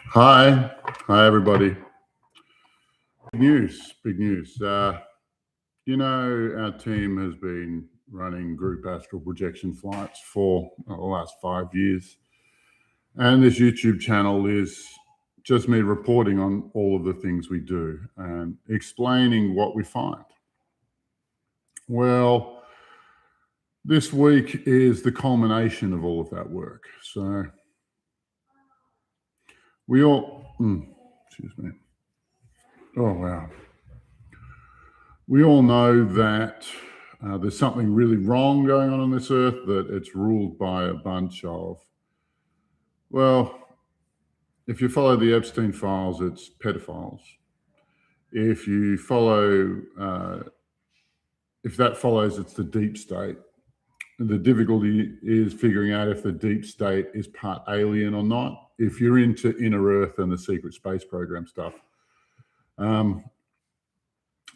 Hi everybody. Big news. Our team has been running group astral projection flights for the last 5 years. And this YouTube channel is just me reporting on all of the things we do and explaining what we find. Well, this week is the culmination of all of that work. So we all, excuse me. Oh, wow. We all know that there's something really wrong going on this earth, that it's ruled by a bunch of, well, if you follow the Epstein files, it's pedophiles. If you follow, if that follows, it's the deep state. The difficulty is figuring out if the deep state is part alien or not. If you're into Inner Earth and the secret space program stuff.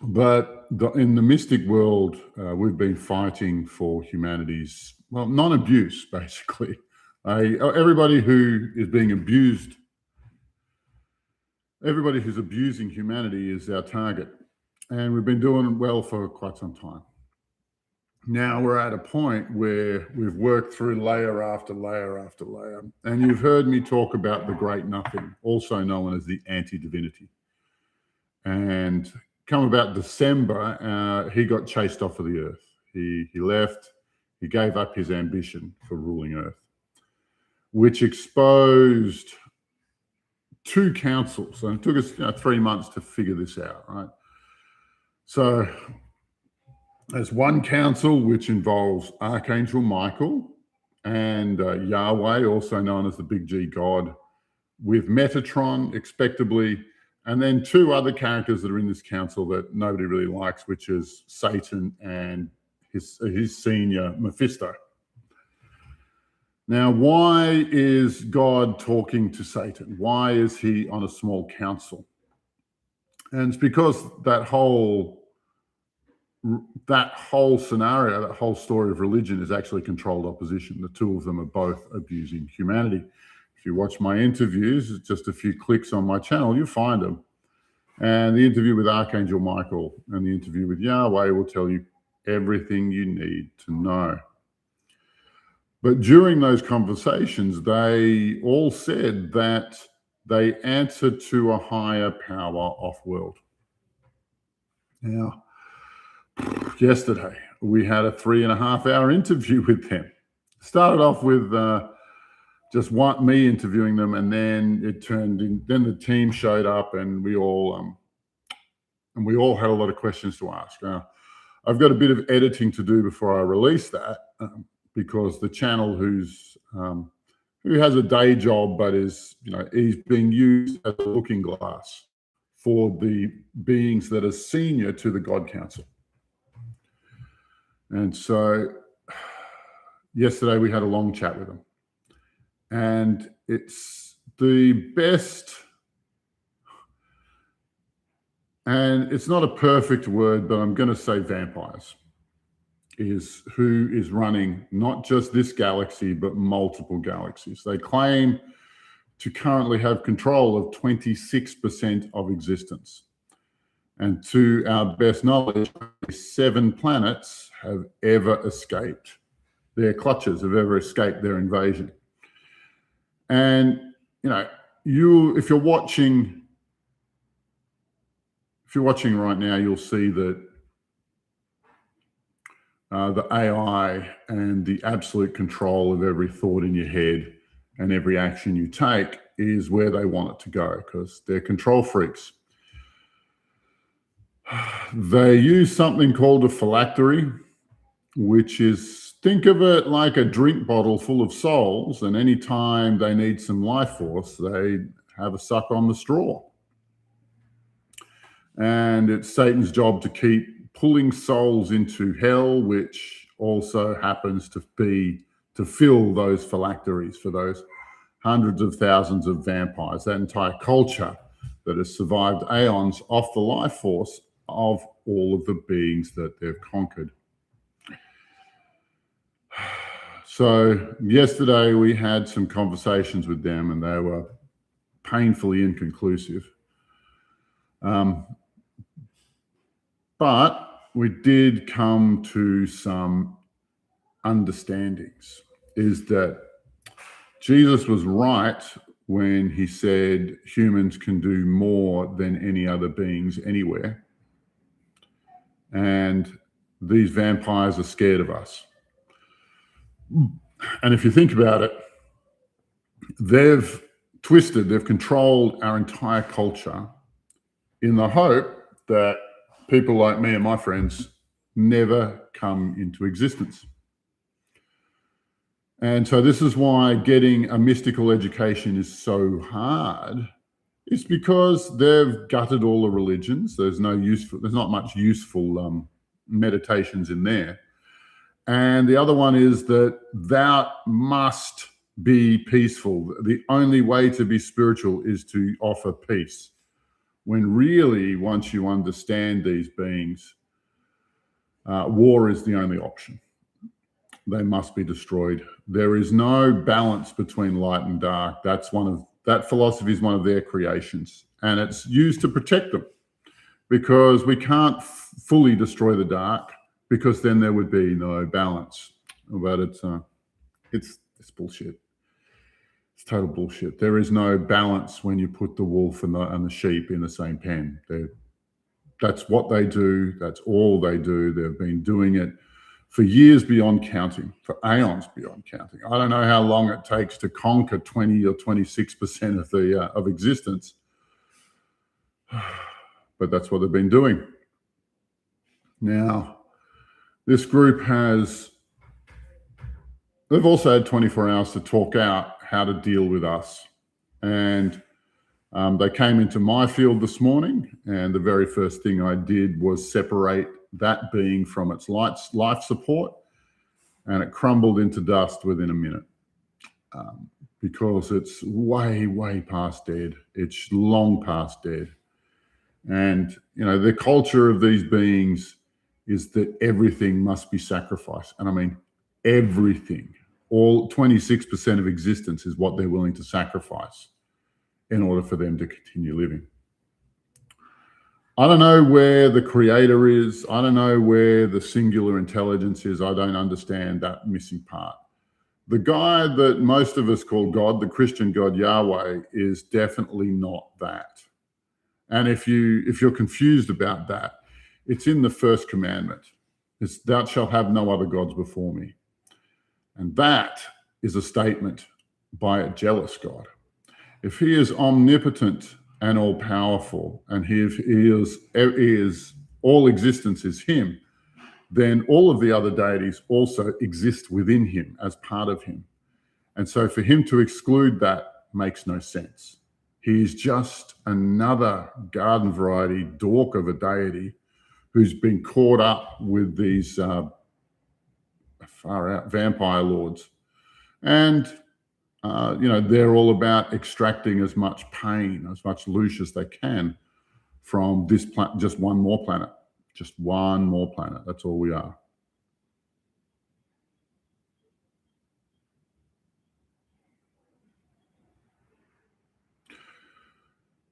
But in the mystic world, we've been fighting for humanity's, well, non-abuse, basically. Everybody who is being abused, everybody who's abusing humanity is our target. And we've been doing well for quite some time. Now we're at a point where we've worked through layer after layer after layer. And you've heard me talk about the great nothing, also known as the anti-divinity. And come about December, he got chased off of the earth. He left, he gave up his ambition for ruling earth, which exposed 2 councils. And it took us 3 months to figure this out, right? So there's one council which involves Archangel Michael and Yahweh, also known as the Big G God, with Metatron, expectably, and then 2 other characters that are in this council that nobody really likes, which is Satan and his senior Mephisto. Now, why is God talking to Satan? Why is he on a small council? And it's because that whole scenario, that whole story of religion is actually controlled opposition. The 2 of them are both abusing humanity. If you watch my interviews, just a few clicks on my channel, you'll find them. And the interview with Archangel Michael and the interview with Yahweh will tell you everything you need to know. But during those conversations, they all said that they answer to a higher power off-world. Now, yesterday, we had a 3.5-hour interview with them. Started off with just me interviewing them, and then it turned in. Then the team showed up, and we all had a lot of questions to ask. I've got a bit of editing to do before I release that, because the channel who has a day job but is he's being used as a looking glass for the beings that are senior to the God Council. And so yesterday we had a long chat with them. And it's the best, and it's not a perfect word, but I'm going to say vampires, is who is running not just this galaxy, but multiple galaxies. They claim to currently have control of 26% of existence. And to our best knowledge, 7 planets have ever escaped their clutches, have ever escaped their invasion. And if you're watching right now, you'll see that the AI and the absolute control of every thought in your head and every action you take is where they want it to go, because they're control freaks. They use something called a phylactery, which is, think of it like a drink bottle full of souls, and anytime they need some life force, they have a suck on the straw. And it's Satan's job to keep pulling souls into hell, which also happens to fill those phylacteries for those hundreds of thousands of vampires, that entire culture that has survived aeons off the life force of all of the beings that they've conquered. So yesterday we had some conversations with them, and they were painfully inconclusive. But we did come to some understandings. Is that Jesus was right when he said humans can do more than any other beings anywhere. And these vampires are scared of us. And if you think about it, they've controlled our entire culture in the hope that people like me and my friends never come into existence. And so this is why getting a mystical education is so hard. It's because they've gutted all the religions. There's not much useful meditations in there. And the other one is that thou must be peaceful. The only way to be spiritual is to offer peace. When really, once you understand these beings, war is the only option. They must be destroyed. There is no balance between light and dark. That philosophy is one of their creations, and it's used to protect them, because we can't fully destroy the dark, because then there would be no balance. But it's bullshit. It's total bullshit. There is no balance when you put the wolf and the sheep in the same pen. That's what they do. That's all they do. They've been doing it for years beyond counting, for aeons beyond counting. I don't know how long it takes to conquer 20 or 26% of existence, but that's what they've been doing. Now, this group they've also had 24 hours to talk out how to deal with us. And they came into my field this morning, and the very first thing I did was separate that being from its life support, and it crumbled into dust within a minute, because it's way, way past dead. It's long past dead. And, the culture of these beings is that everything must be sacrificed. And I mean, everything. All 26% of existence is what they're willing to sacrifice in order for them to continue living. I don't know where the creator is. I don't know where the singular intelligence is. I don't understand that missing part. The guy that most of us call God, the Christian God Yahweh, is definitely not that. And if you're confused about that, it's in the first commandment. It's thou shalt have no other gods before me. And that is a statement by a jealous God. If he is omnipotent and all powerful, and he is all existence is him, then all of the other deities also exist within him as part of him. And so for him to exclude that makes no sense. He is just another garden variety dork of a deity who's been caught up with these far out vampire lords. And they're all about extracting as much pain, as much loosh as they can from this planet, just one more planet. Just one more planet. That's all we are.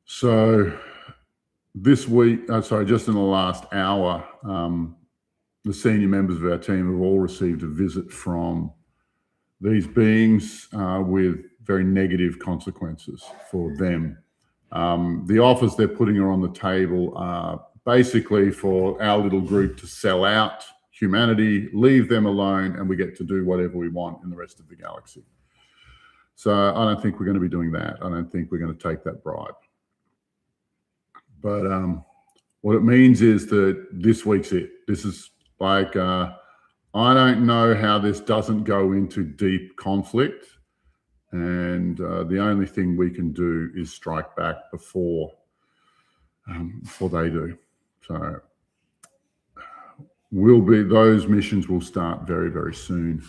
So this week, just in the last hour, the senior members of our team have all received a visit from these beings with very negative consequences for them. The offers they're putting on the table are basically for our little group to sell out humanity, leave them alone, and we get to do whatever we want in the rest of the galaxy. So I don't think we're going to be doing that. I don't think we're going to take that bribe. But what it means is that this week's it. This is like, I don't know how this doesn't go into deep conflict. And the only thing we can do is strike back before they do. So those missions will start very, very soon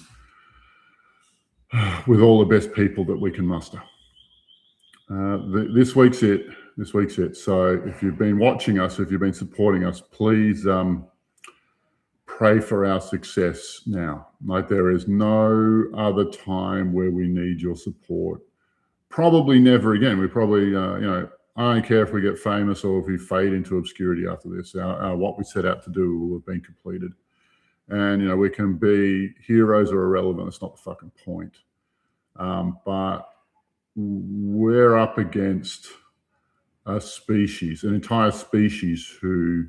with all the best people that we can muster. This week's it. This week's it. So if you've been watching us, if you've been supporting us, please pray for our success now. Like, there is no other time where we need your support. Probably never again. We probably, I don't care if we get famous or if we fade into obscurity after this. What we set out to do will have been completed. And, we can be heroes or irrelevant. It's not the fucking point. But we're up against a species, an entire species who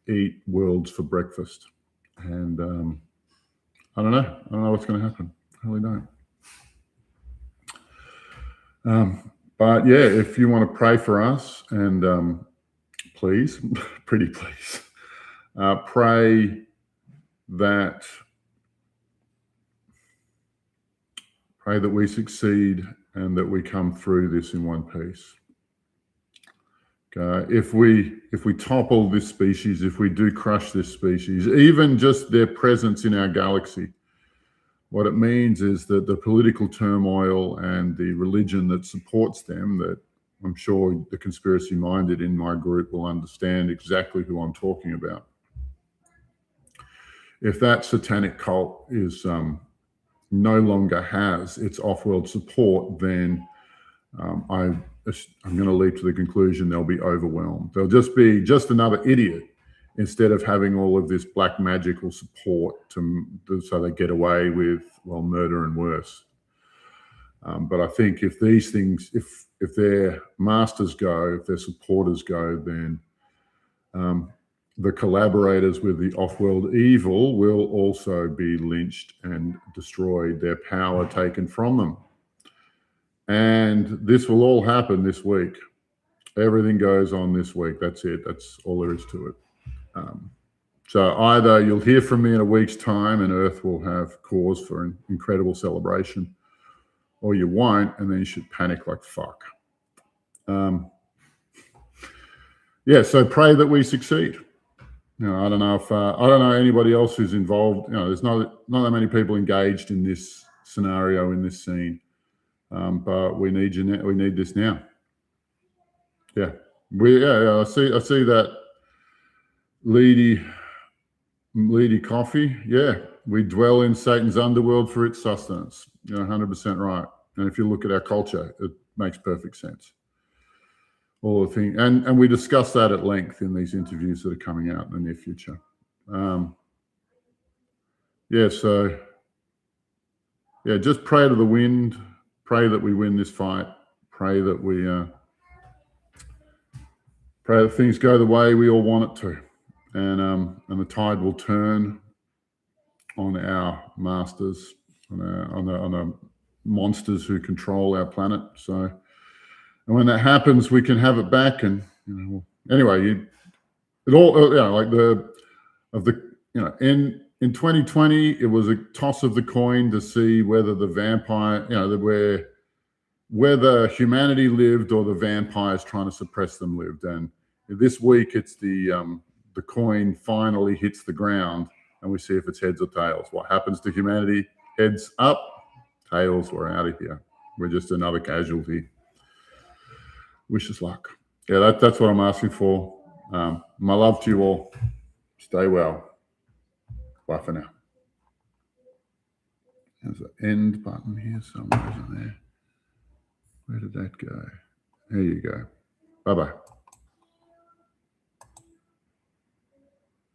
eat worlds for breakfast. And I don't know what's going to happen. I really don't. But yeah, if you want to pray for us, and please, pretty please, pray that we succeed and that we come through this in one piece. If we topple this species, if we do crush this species, even just their presence in our galaxy, what it means is that the political turmoil and the religion that supports them, that I'm sure the conspiracy-minded in my group will understand exactly who I'm talking about. If that satanic cult is no longer has its off-world support, then I'm going to leap to the conclusion they'll be overwhelmed. They'll just be just another idiot instead of having all of this black magical support so they get away with, well, murder and worse. But I think if these things, if their masters go, if their supporters go, then the collaborators with the off-world evil will also be lynched and destroyed, their power taken from them. And this will all happen this week. Everything goes on this week. That's it. That's all there is to it. So either you'll hear from me in a week's time and Earth will have cause for an incredible celebration, or you won't, and then you should panic like fuck. So pray that we succeed. I don't know if I don't know anybody else who's involved. There's not that many people engaged in this scenario, in this scene. But we need you. We need this now. Yeah, I see that. Leedy coffee. Yeah, we dwell in Satan's underworld for its sustenance. 100% right. And if you look at our culture, it makes perfect sense. All the things, and we discuss that at length in these interviews that are coming out in the near future. Just pray to the wind. Pray that we win this fight. Pray that things go the way we all want it to, and the tide will turn on our masters, on the monsters who control our planet. So, and when that happens, we can have it back. And anyway, in 2020, it was a toss of the coin to see whether the vampire, whether humanity lived or the vampires trying to suppress them lived. And this week, it's the coin finally hits the ground, and we see if it's heads or tails. What happens to humanity? Heads up, tails, we're out of here. We're just another casualty. Wish us luck. Yeah, that's what I'm asking for. My love to you all. Stay well. Bye for now. There's an end button here somewhere, isn't there? Where did that go? There you go. Bye-bye.